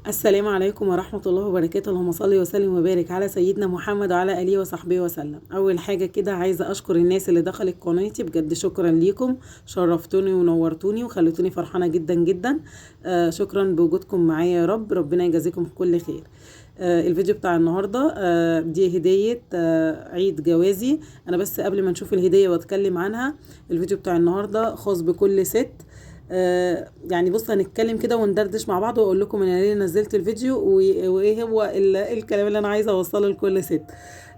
السلام عليكم ورحمة الله وبركاته. اللهم صل وسلم وبارك على سيدنا محمد وعلى آله وصحبه وسلم. أول حاجة كده عايزة أشكر الناس اللي دخلت قناتي، بجد شكرا ليكم، شرفتوني ونورتوني وخلتوني فرحانة جدا جدا. شكرا بوجودكم معايا يا رب، ربنا يجازيكم كل خير. الفيديو بتاع النهاردة دي هدية عيد جوازي. أنا بس قبل ما نشوف الهدية واتكلم عنها، الفيديو بتاع النهاردة خاص بكل ست. يعني بص هنتكلم كده وندردش مع بعض واقول لكم انا ليه نزلت الفيديو وايه هو الكلام اللي انا عايزه اوصله لكل ست.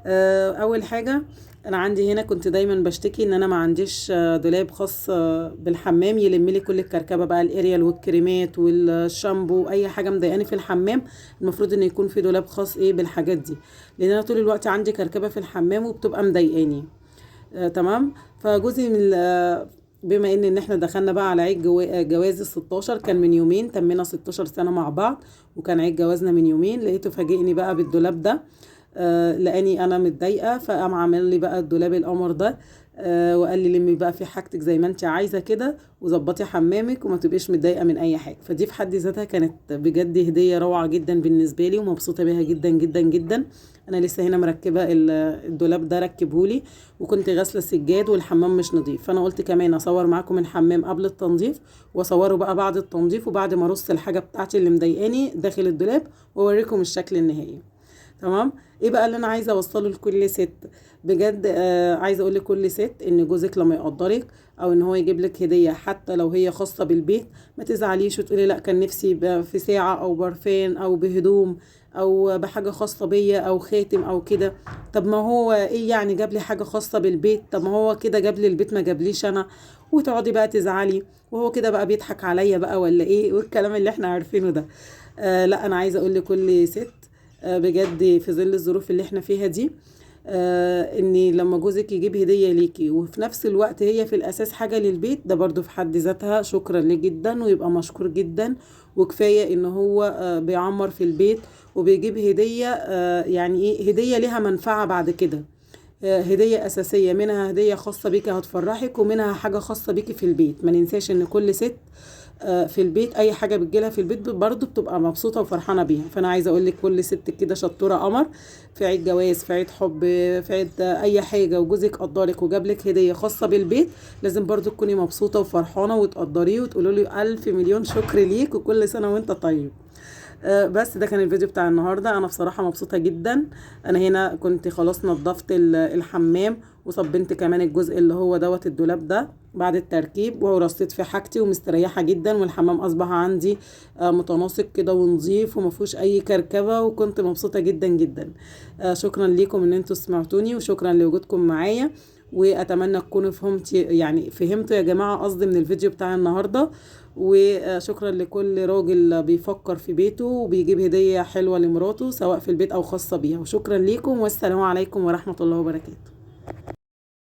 اول حاجه، انا عندي هنا كنت دايما بشتكي ان انا ما عنديش دولاب خاص بالحمام يلم لي كل الكركبه بقى، الاريال والكريمات والشامبو، اي حاجه مضايقاني في الحمام المفروض ان يكون في دولاب خاص بالحاجات دي، لان انا طول الوقت عندي كركبه في الحمام وبتبقى مضايقاني. تمام. فجزء من بما ان احنا دخلنا بقى على عيد جواز ال16، كان من يومين، تمينا 16 سنة مع بعض، وكان عيد جوازنا من يومين. لقيته فاجئني بقى بالدولاب ده. لاني انا متضايقه، فقام عامل لي بقى الدولاب القمر ده. وقال لي لمي بقى في حاجتك زي ما انت عايزه كده، وظبطي حمامك وما تبقيش متضايقه من اي حاجه. فدي في حد ذاتها كانت بجد هديه روعه جدا بالنسبه لي، ومبسوطه بيها جدا جدا جدا. انا لسه هنا مركبه الدولاب ده، ركبهولي، وكنت غاسله السجاد والحمام مش نظيف، فانا قلت كمان اصور معاكم الحمام قبل التنظيف، واصوره بقى بعد التنظيف، وبعد ما ارص الحاجه بتاعتي اللي مضايقاني داخل الدولاب، واوريكم الشكل النهائي. تمام. ايه بقى اللي انا عايزه اوصله لكل ست؟ بجد عايزه اقول لكل ست ان جوزك لما يقدرك، او ان هو يجيب لك هديه حتى لو هي خاصه بالبيت، ما تزعليش وتقولي لا كان نفسي في ساعه او برفان او بهدوم او بحاجه خاصه بيا او خاتم او كده. طب ما هو ايه يعني جاب لي حاجه خاصه بالبيت؟ طب ما هو كده جاب لي البيت ما جابليش انا، وتقعدي بقى تزعلي وهو كده بقى بيضحك عليا بقى ولا ايه، والكلام اللي احنا عارفينه ده. لا انا عايزه اقول لكل ست بجد في ظل الظروف اللي احنا فيها دي، ان لما جوزك يجيب هدية ليكي وفي نفس الوقت هي في الاساس حاجة للبيت، ده برضو في حد ذاتها شكرا ليه جدا، ويبقى مشكور جدا. وكفاية ان هو بيعمر في البيت وبيجيب هدية، يعني ايه، هدية ليها منفعة بعد كده. هدية أساسية، منها هدية خاصة بيكي هتفرحك، ومنها حاجة خاصة بيكي في البيت. ما ننساش ان كل ست في البيت اي حاجه بتجيلها في البيت برضو بتبقى مبسوطه وفرحانه بيها. فانا عايزه اقول لك كل ست كده شطوره قمر، في عيد جواز، في عيد حب، في عيد اي حاجه، وجوزك قدرك وجاب لك هديه خاصه بالبيت، لازم برضو تكوني مبسوطه وفرحانه وتقدريه وتقولوا له الف مليون شكر ليك وكل سنه وانت طيب. بس ده كان الفيديو بتاع النهارده. انا بصراحه مبسوطه جدا. انا هنا كنت خلاص نظفت الحمام، وصبنت كمان الجزء اللي هو دوت الدولاب ده بعد التركيب، ورصيت في حاجتي ومستريحه جدا، والحمام اصبح عندي متناسق كده ونظيف ومفيهوش اي كركبه، وكنت مبسوطه جدا جدا. شكرا ليكم ان انتوا سمعتوني، وشكرا لوجودكم معايا، واتمنى تكونوا فهمتوا يا جماعه قصدي من الفيديو بتاع النهارده. وشكرا لكل راجل بيفكر في بيته وبيجيب هديه حلوه لمراته سواء في البيت او خاصه بيها، وشكرا ليكم، والسلام عليكم ورحمه الله وبركاته.